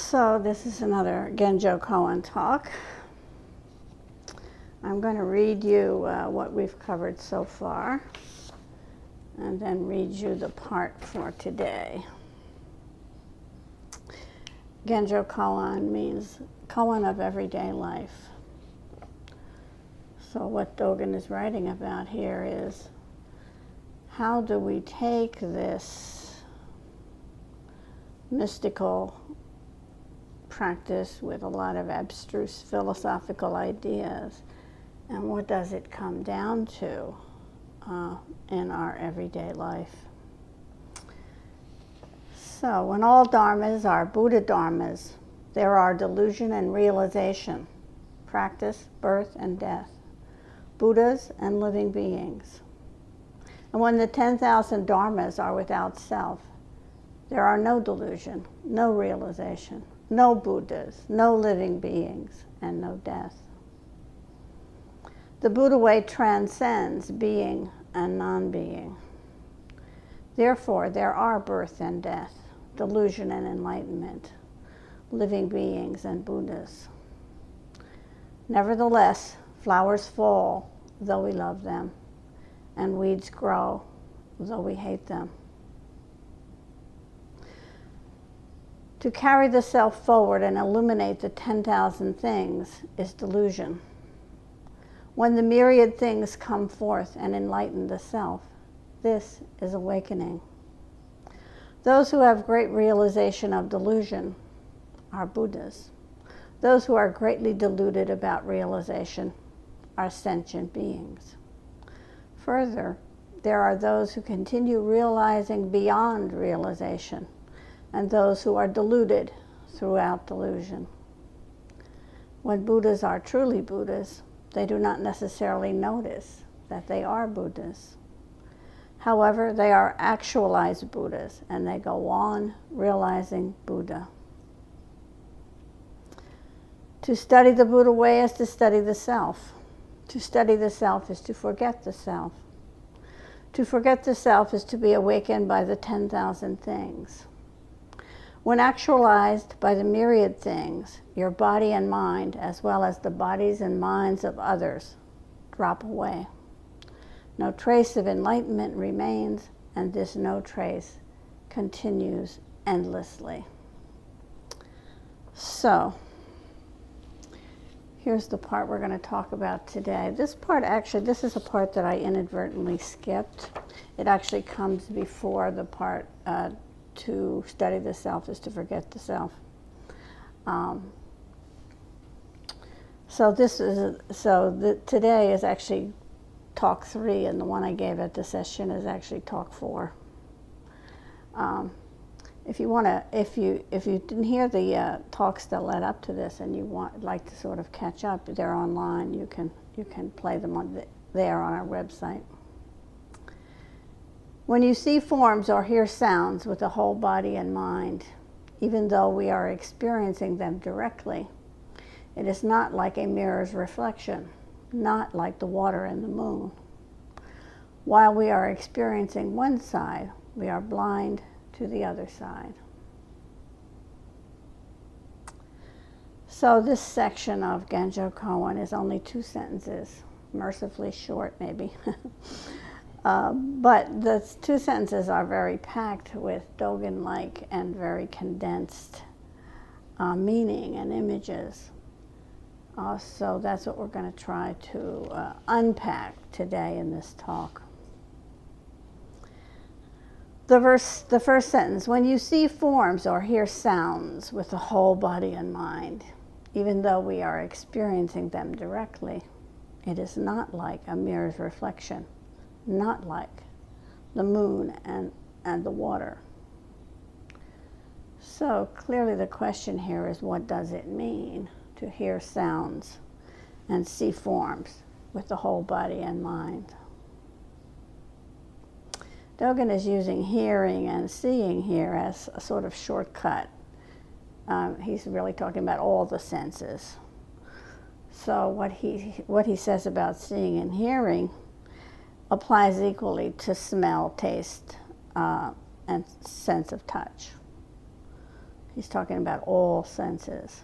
So this is another Genjo Koan talk. I'm going to read you what we've covered so far, and then read you the part for today. Genjo Koan means koan of everyday life. So what Dogen is writing about here is, how do we take this mystical practice with a lot of abstruse philosophical ideas, and what does it come down to in our everyday life? So when all dharmas are Buddha dharmas, there are delusion and realization, practice, birth and death, Buddhas and living beings. And when the 10,000 dharmas are without self, there are no delusion, no realization, no Buddhas, no living beings, and no death. The Buddha way transcends being and non-being. Therefore, there are birth and death, delusion and enlightenment, living beings and Buddhas. Nevertheless, flowers fall, though we love them, and weeds grow, though we hate them. To carry the self forward and illuminate the 10,000 things is delusion. When the myriad things come forth and enlighten the self, this is awakening. Those who have great realization of delusion are Buddhas. Those who are greatly deluded about realization are sentient beings. Further, there are those who continue realizing beyond realization, and those who are deluded throughout delusion. When Buddhas are truly Buddhas, they do not necessarily notice that they are Buddhas. However, they are actualized Buddhas, and they go on realizing Buddha. To study the Buddha way is to study the self. To study the self is to forget the self. To forget the self is to be awakened by the 10,000 things. When actualized by the myriad things, your body and mind, as well as the bodies and minds of others, drop away. No trace of enlightenment remains, and this no trace continues endlessly. So, here's the part we're going to talk about today. This part actually, this is a part that I inadvertently skipped. It actually comes before the part to study the self is to forget the self. Today is actually talk 3, and the one I gave at the session is actually talk 4. If you didn't hear the talks that led up to this, and you like to sort of catch up, they're online. You can play them there on our website. When you see forms or hear sounds with the whole body and mind, even though we are experiencing them directly, it is not like a mirror's reflection, not like the water and the moon. While we are experiencing one side, we are blind to the other side. So this section of Genjo Koan is only 2 sentences, mercifully short maybe. But the 2 sentences are very packed with Dogen-like and very condensed meaning and images. So that's what we're going to try to unpack today in this talk. The first sentence, when you see forms or hear sounds with the whole body and mind, even though we are experiencing them directly, it is not like a mirror's reflection, not like the moon and the water. So clearly the question here is, what does it mean to hear sounds and see forms with the whole body and mind? Dogen is using hearing and seeing here as a sort of shortcut. He's really talking about all the senses. So what he says about seeing and hearing applies equally to smell, taste, and sense of touch. He's talking about all senses.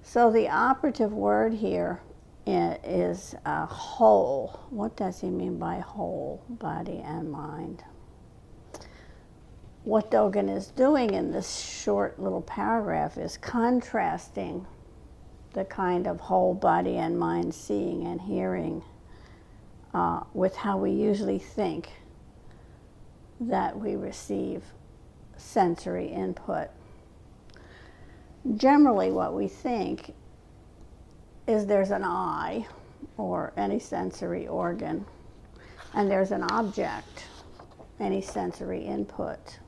So the operative word here is whole. What does he mean by whole, body and mind? What Dogen is doing in this short little paragraph is contrasting the kind of whole body and mind seeing and hearing with how we usually think that we receive sensory input. Generally, what we think is there's an eye or any sensory organ, and there's an object, any sensory input,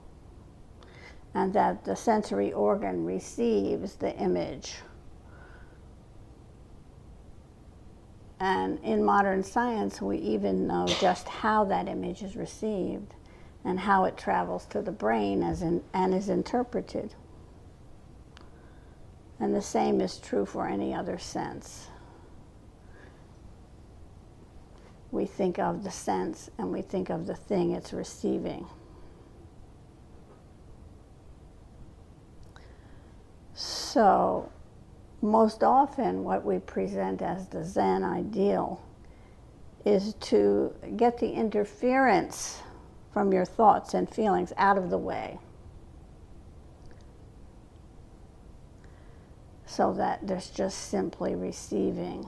and that the sensory organ receives the image. And in modern science, we even know just how that image is received and how it travels to the brain and is interpreted. And the same is true for any other sense. We think of the sense and we think of the thing it's receiving. So, most often what we present as the Zen ideal is to get the interference from your thoughts and feelings out of the way, so that there's just simply receiving,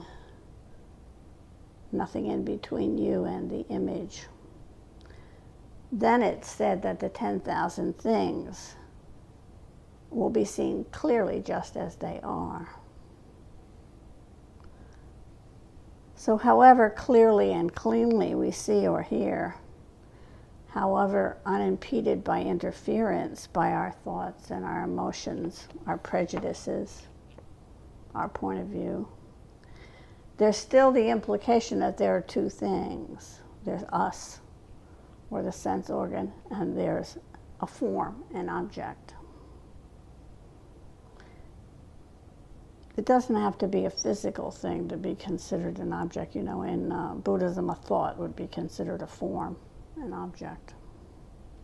nothing in between you and the image. Then it's said that the 10,000 things will be seen clearly just as they are. So however clearly and cleanly we see or hear, however unimpeded by interference by our thoughts and our emotions, our prejudices, our point of view, there's still the implication that there are two things. There's us, or the sense organ, and there's a form, an object. It doesn't have to be a physical thing to be considered an object. You know, in Buddhism, a thought would be considered a form, an object.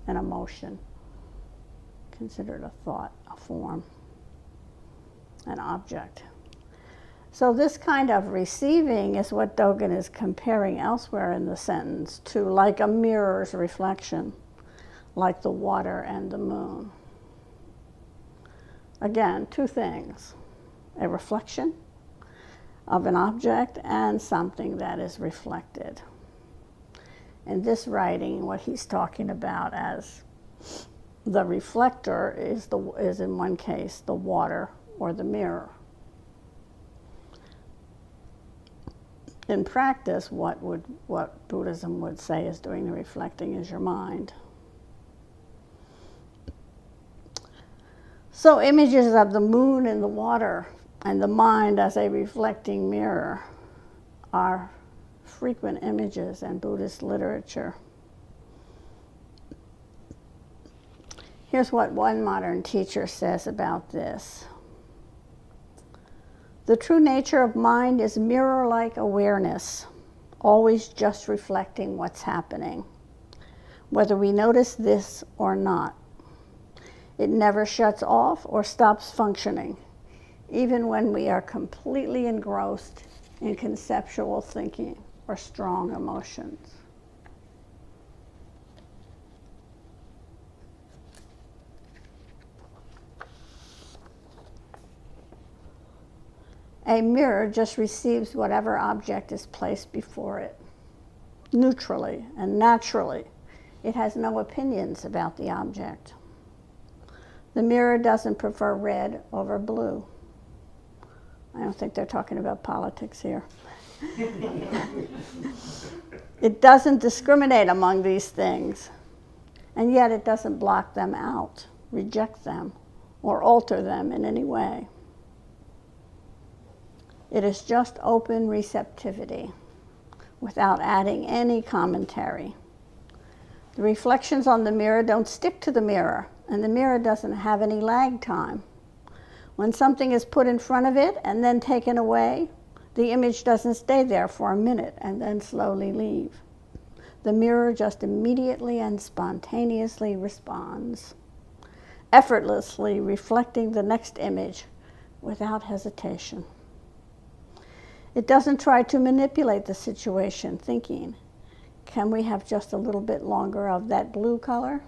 An emotion, considered a thought, a form, an object. So this kind of receiving is what Dogen is comparing elsewhere in the sentence to like a mirror's reflection, like the water and the moon. Again, two things, a reflection of an object and something that is reflected. In this writing, what he's talking about as the reflector is in one case the water or the mirror. In practice, what Buddhism would say is doing the reflecting is your mind. So images of the moon and the water and the mind as a reflecting mirror are frequent images in Buddhist literature. Here's what one modern teacher says about this. The true nature of mind is mirror-like awareness, always just reflecting what's happening, whether we notice this or not. It never shuts off or stops functioning, even when we are completely engrossed in conceptual thinking or strong emotions. A mirror just receives whatever object is placed before it, neutrally and naturally. It has no opinions about the object. The mirror doesn't prefer red over blue. I don't think they're talking about politics here. It doesn't discriminate among these things, and yet it doesn't block them out, reject them, or alter them in any way. It is just open receptivity without adding any commentary. The reflections on the mirror don't stick to the mirror, and the mirror doesn't have any lag time. When something is put in front of it and then taken away, the image doesn't stay there for a minute and then slowly leave. The mirror just immediately and spontaneously responds. effortlessly reflecting the next image without hesitation. It doesn't try to manipulate the situation, thinking, can we have just a little bit longer of that blue color?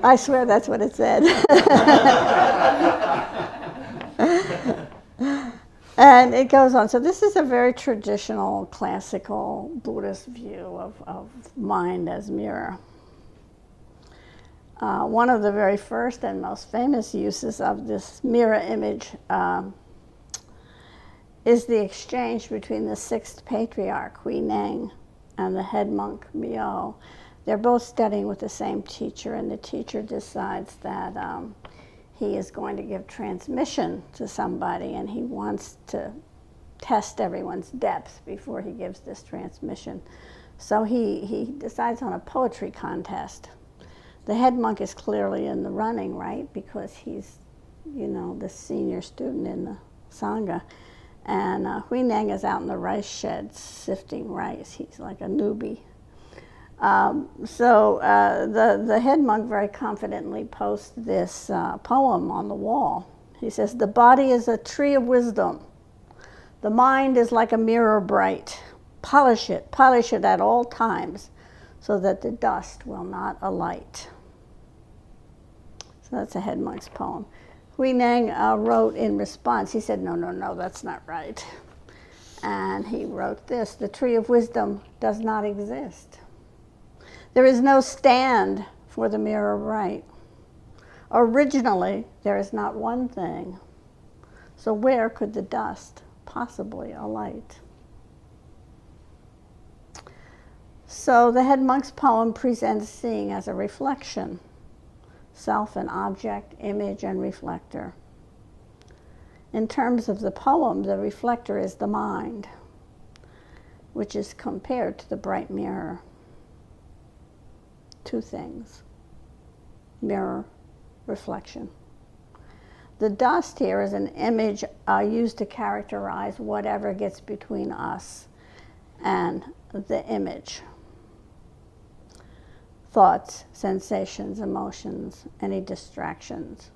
I swear that's what it said. And it goes on. So this is a very traditional, classical Buddhist view of mind as mirror. One of the very first and most famous uses of this mirror image is the exchange between the sixth patriarch, Hui Neng, and the head monk, Miao. They're both studying with the same teacher, and the teacher decides that he is going to give transmission to somebody, and he wants to test everyone's depth before he gives this transmission. So he decides on a poetry contest. The head monk is clearly in the running, right, because he's, the senior student in the Sangha. And Hui Neng is out in the rice shed sifting rice. He's like a newbie. So the head monk very confidently posts this poem on the wall. He says, "The body is a tree of wisdom. The mind is like a mirror bright. Polish it at all times, so that the dust will not alight." So that's a head monk's poem. Hui Neng wrote in response, he said, no, that's not right. And he wrote this: "The tree of wisdom does not exist. There is no stand for the mirror bright. Originally, there is not one thing. So where could the dust possibly alight?" So the head monk's poem presents seeing as a reflection, self and object, image and reflector. In terms of the poem, the reflector is the mind, which is compared to the bright mirror. Two things: mirror, reflection. The dust here is an image used to characterize whatever gets between us and the image. Thoughts, sensations, emotions, any distractions.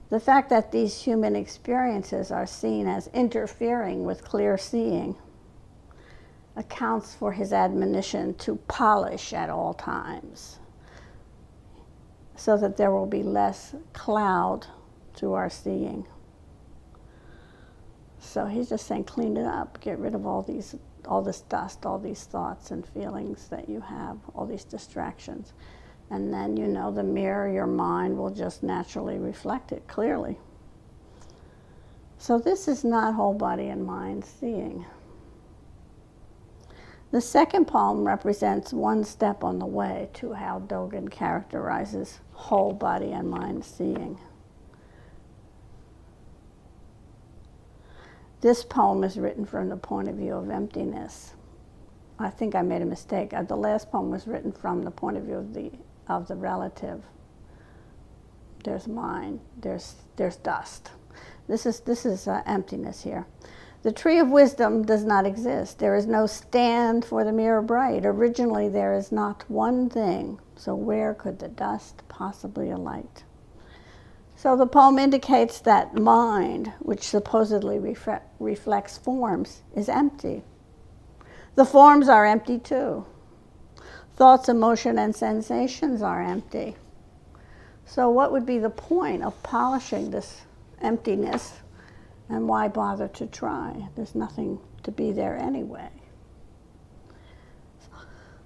The fact that these human experiences are seen as interfering with clear seeing accounts for his admonition to polish at all times, so that there will be less cloud to our seeing. So he's just saying, clean it up, get rid of all this dust, all these thoughts and feelings that you have, all these distractions. And then, the mirror, your mind, will just naturally reflect it clearly. So this is not whole body and mind seeing. The second poem represents one step on the way to how Dogen characterizes whole body and mind seeing. This poem is written from the point of view of emptiness. I think I made a mistake. The last poem was written from the point of view of the relative. There's mind. There's dust. This is emptiness here. The tree of wisdom does not exist. There is no stand for the mirror bright. Originally, there is not one thing. So where could the dust possibly alight? So the poem indicates that mind, which supposedly reflects forms, is empty. The forms are empty too. Thoughts, emotion, and sensations are empty. So what would be the point of polishing this emptiness, and why bother to try? There's nothing to be there anyway.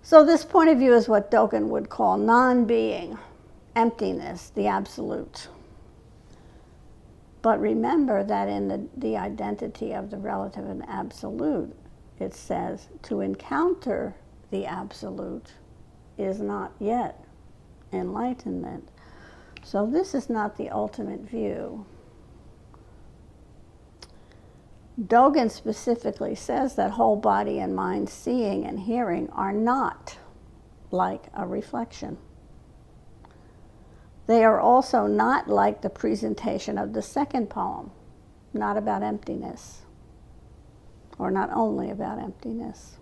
So this point of view is what Dogen would call non-being, emptiness, the absolute. But remember that in the identity of the relative and absolute, it says to encounter the absolute is not yet enlightenment. So this is not the ultimate view. Dogen specifically says that whole body and mind seeing and hearing are not like a reflection. They are also not like the presentation of the second poem, not about emptiness, or not only about emptiness.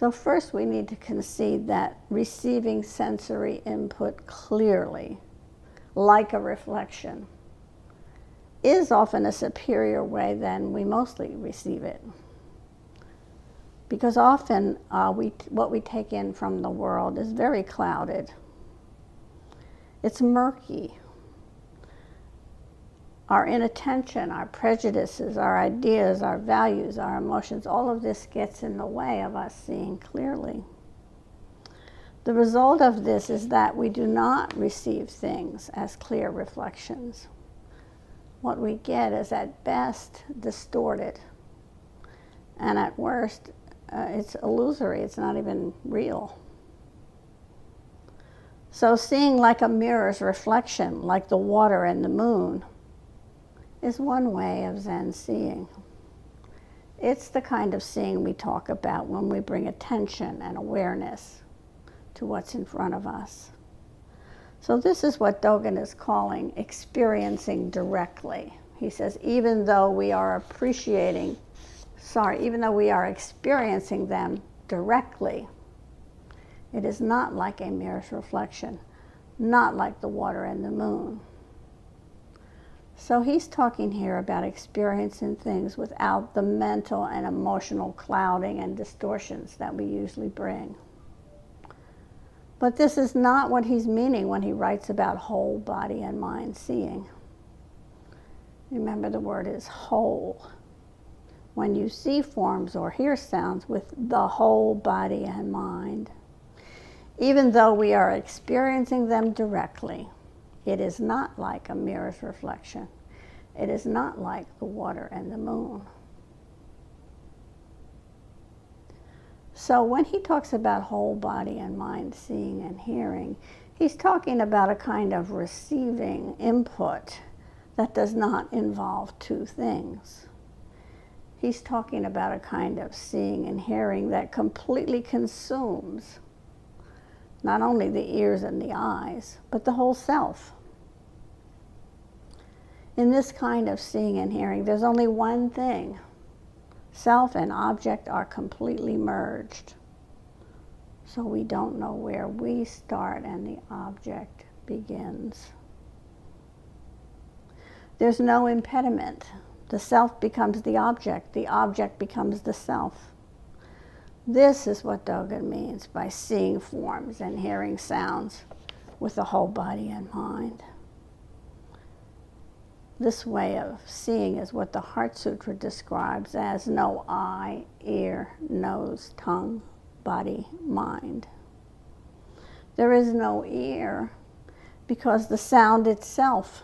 So first we need to concede that receiving sensory input clearly, like a reflection, is often a superior way than we mostly receive it. Because often what we take in from the world is very clouded. It's murky. Our inattention, our prejudices, our ideas, our values, our emotions, all of this gets in the way of us seeing clearly. The result of this is that we do not receive things as clear reflections. What we get is at best distorted, and at worst it's illusory, it's not even real. So seeing like a mirror's reflection, like the water and the moon, is one way of Zen seeing. It's the kind of seeing we talk about when we bring attention and awareness to what's in front of us. So this is what Dogen is calling experiencing directly. He says, even though we are experiencing them directly, it is not like a mirror's reflection, not like the water and the moon. So he's talking here about experiencing things without the mental and emotional clouding and distortions that we usually bring. But this is not what he's meaning when he writes about whole body and mind seeing. Remember, the word is whole. When you see forms or hear sounds with the whole body and mind, even though we are experiencing them directly, it is not like a mirror's reflection. It is not like the water and the moon. So when he talks about whole body and mind seeing and hearing, he's talking about a kind of receiving input that does not involve two things. He's talking about a kind of seeing and hearing that completely consumes not only the ears and the eyes, but the whole self. In this kind of seeing and hearing, there's only one thing. Self and object are completely merged. So we don't know where we start and the object begins. There's no impediment. The self becomes the object becomes the self. This is what Dogen means by seeing forms and hearing sounds with the whole body and mind. This way of seeing is what the Heart Sutra describes as no eye, ear, nose, tongue, body, mind. There is no ear because the sound itself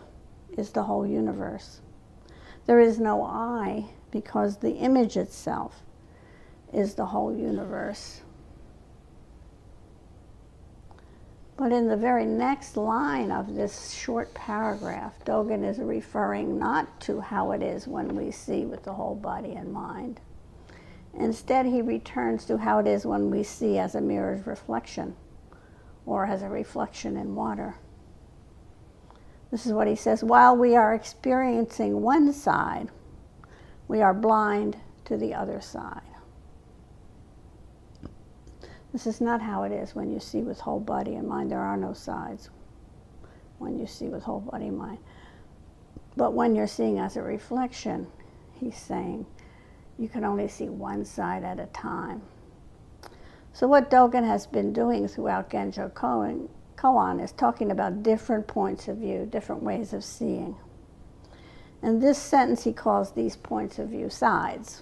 is the whole universe. There is no eye because the image itself is the whole universe. But in the very next line of this short paragraph, Dogen is referring not to how it is when we see with the whole body and mind. Instead, he returns to how it is when we see as a mirror's reflection, or as a reflection in water. This is what he says: while we are experiencing one side, we are blind to the other side. This is not how it is when you see with whole body and mind. There are no sides when you see with whole body and mind. But when you're seeing as a reflection, he's saying you can only see one side at a time. So what Dogen has been doing throughout Genjo Koan is talking about different points of view, different ways of seeing. In this sentence, he calls these points of view sides.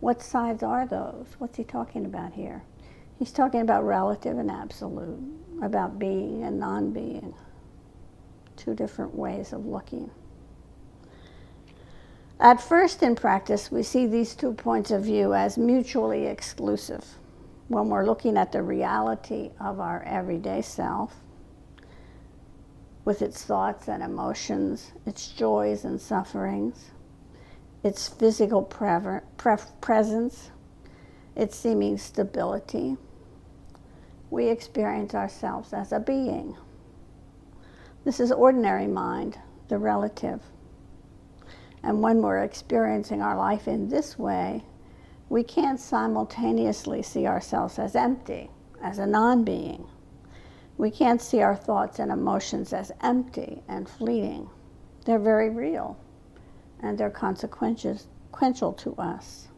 What sides are those? What's he talking about here? He's talking about relative and absolute, about being and non-being. Two different ways of looking. At first in practice, we see these 2 points of view as mutually exclusive when we're looking at the reality of our everyday self, with its thoughts and emotions, its joys and sufferings, its physical presence, its seeming stability. We experience ourselves as a being. This is ordinary mind, the relative. And when we're experiencing our life in this way, We can't simultaneously see ourselves as empty, as a non-being. We can't see our thoughts and emotions as empty and fleeting. They're very real, and they're consequential to us.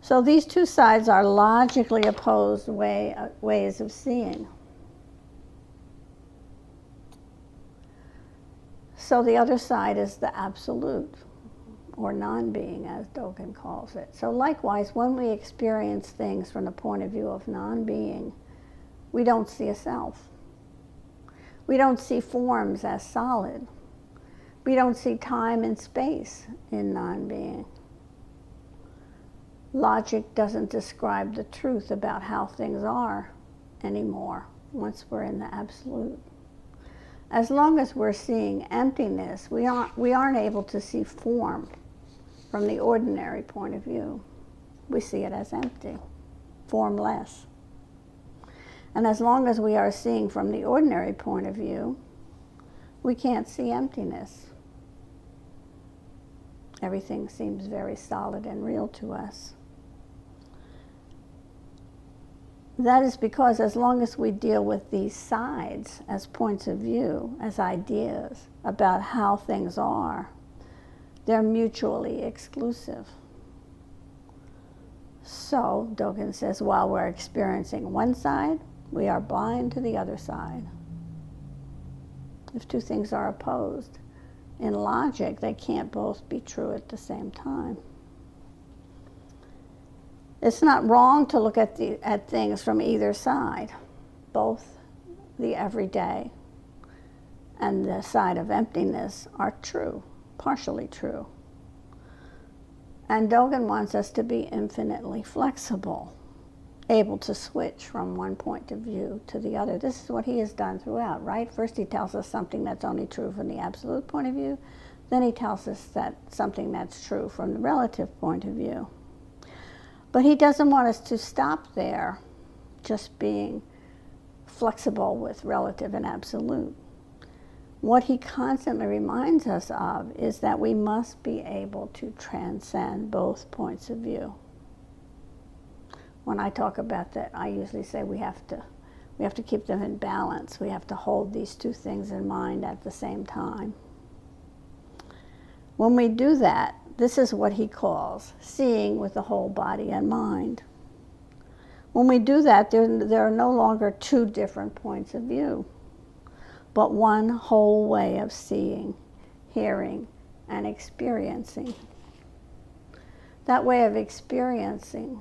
So these two sides are logically opposed ways of seeing. So the other side is the absolute, or non-being, as Dogen calls it. So likewise, when we experience things from the point of view of non-being, we don't see a self. We don't see forms as solid. We don't see time and space in non-being. Logic doesn't describe the truth about how things are anymore once we're in the absolute. As long as we're seeing emptiness, we aren't able to see form from the ordinary point of view. We see it as empty, formless. And as long as we are seeing from the ordinary point of view, we can't see emptiness. Everything seems very solid and real to us. That is because as long as we deal with these sides as points of view, as ideas about how things are, they're mutually exclusive. So, Dogen says, while we're experiencing one side, we are blind to the other side. If two things are opposed, in logic, they can't both be true at the same time. It's not wrong to look at things from either side, both the everyday and the side of emptiness are true, partially true. And Dogen wants us to be infinitely flexible, able to switch from one point of view to the other. This is what he has done throughout, right? First he tells us something that's only true from the absolute point of view, then he tells us that something that's true from the relative point of view. But he doesn't want us to stop there, just being flexible with relative and absolute. What he constantly reminds us of is that we must be able to transcend both points of view. When I talk about that, I usually say we have to keep them in balance. We have to hold these two things in mind at the same time. When we do that, this is what he calls seeing with the whole body and mind. When we do that, there are no longer two different points of view, but one whole way of seeing, hearing, and experiencing. That way of experiencing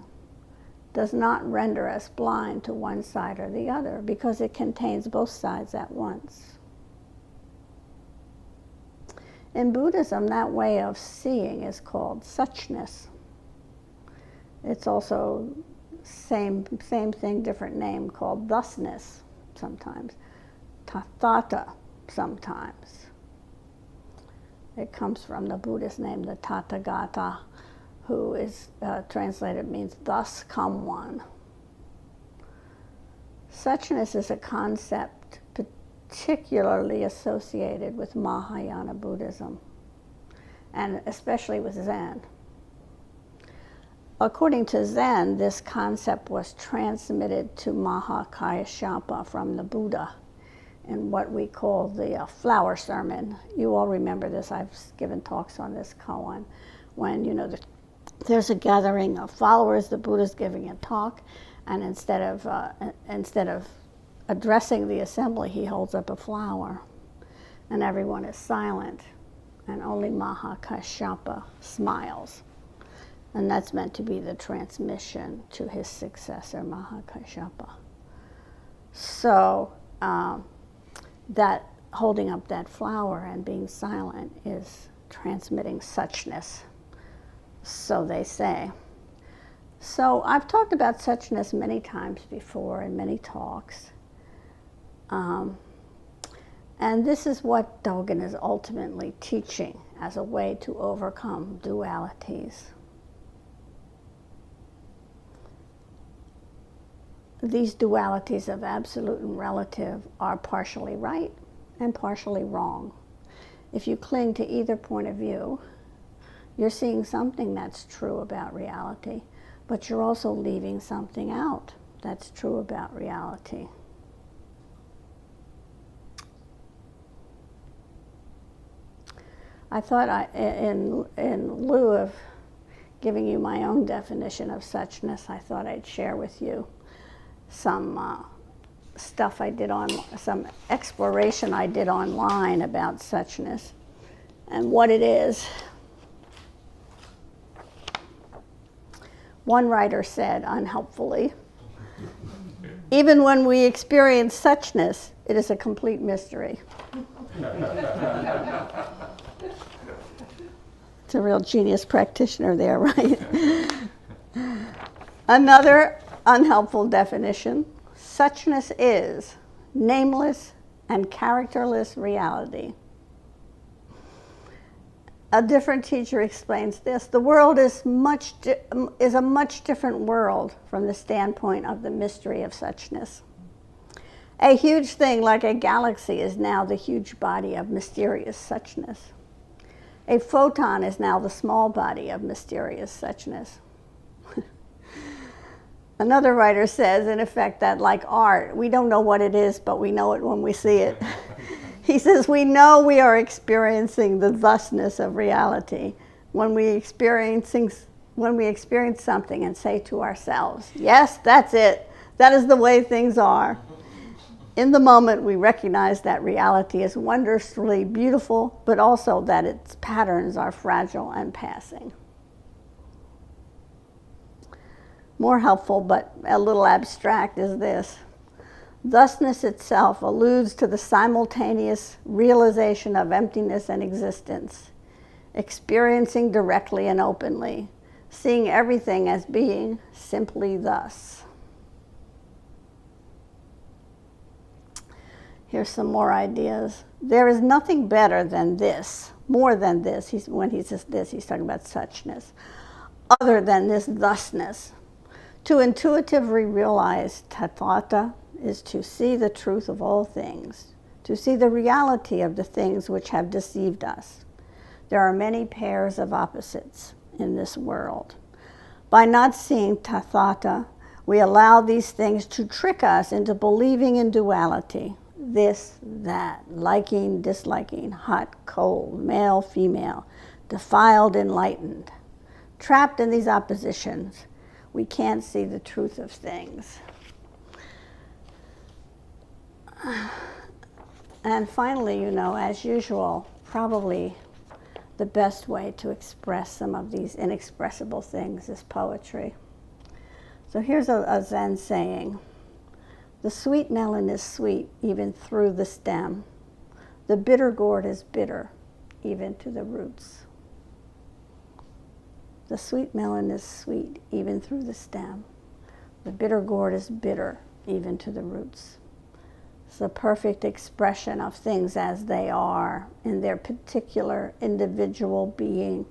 does not render us blind to one side or the other, because it contains both sides at once. In Buddhism, that way of seeing is called suchness. It's also same thing, different name, called thusness sometimes, tathata sometimes. It comes from the Buddhist name, the Tathagata, who is translated means thus come one. Suchness is a concept particularly associated with Mahayana Buddhism, and especially with Zen. According to Zen, this concept was transmitted to Mahakayasapa from the Buddha in what we call the flower sermon. You all remember this. I've given talks on this koan. When, there's a gathering of followers, the Buddha's giving a talk, and instead of addressing the assembly, he holds up a flower, and everyone is silent, and only Mahakayasapa smiles. And that's meant to be the transmission to his successor, Mahakayasapa. So that holding up that flower and being silent is transmitting suchness, so they say. So I've talked about suchness many times before in many talks. And this is what Dogen is ultimately teaching as a way to overcome dualities. These dualities of absolute and relative are partially right and partially wrong. If you cling to either point of view, You're seeing something that's true about reality, but you're also leaving something out that's true about reality. I thought in lieu of giving you my own definition of suchness, I thought I'd share with you some stuff I did some exploration I did online about suchness and what it is. One writer said, unhelpfully, even when we experience suchness, it is a complete mystery. It's a real genius practitioner there, right? Another unhelpful definition, suchness is nameless and characterless reality. A different teacher explains this. The world is a much different world from the standpoint of the mystery of suchness. A huge thing like a galaxy is now the huge body of mysterious suchness. A photon is now the small body of mysterious suchness. Another writer says, in effect, that like art, we don't know what it is, but we know it when we see it. He says, we know we are experiencing the thusness of reality when we experience something and say to ourselves, yes, that's it. That is the way things are. In the moment, we recognize that reality is wondrously beautiful, but also that its patterns are fragile and passing. More helpful, but a little abstract, is this. Thusness itself alludes to the simultaneous realization of emptiness and existence, experiencing directly and openly, seeing everything as being simply thus. Here's some more ideas. There is nothing better than this, more than this. When he says this, he's talking about suchness, other than this thusness. To intuitively realize tathata is to see the truth of all things, to see the reality of the things which have deceived us. There are many pairs of opposites in this world. By not seeing tathata, we allow these things to trick us into believing in duality, this, that, liking, disliking, hot, cold, male, female, defiled, enlightened. Trapped in these oppositions, we can't see the truth of things. And finally, as usual, probably the best way to express some of these inexpressible things is poetry. So here's a Zen saying. The sweet melon is sweet even through the stem. The bitter gourd is bitter even to the roots. The sweet melon is sweet even through the stem. The bitter gourd is bitter even to the roots. It's the perfect expression of things as they are in their particular individual being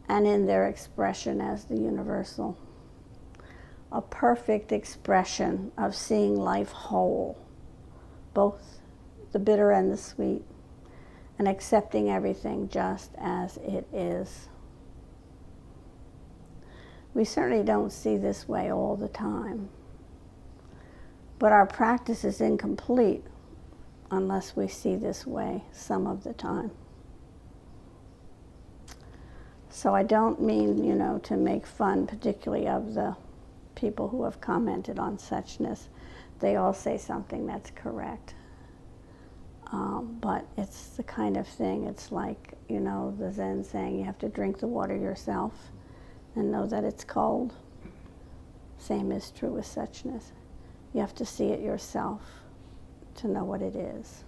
and in their expression as the universal. A perfect expression of seeing life whole, both the bitter and the sweet, and accepting everything just as it is. We certainly don't see this way all the time. But our practice is incomplete unless we see this way some of the time. So I don't mean, to make fun particularly of the people who have commented on suchness. They all say something that's correct. But it's the kind of thing, it's like, the Zen saying you have to drink the water yourself and know that it's cold. Same is true with suchness. You have to see it yourself to know what it is.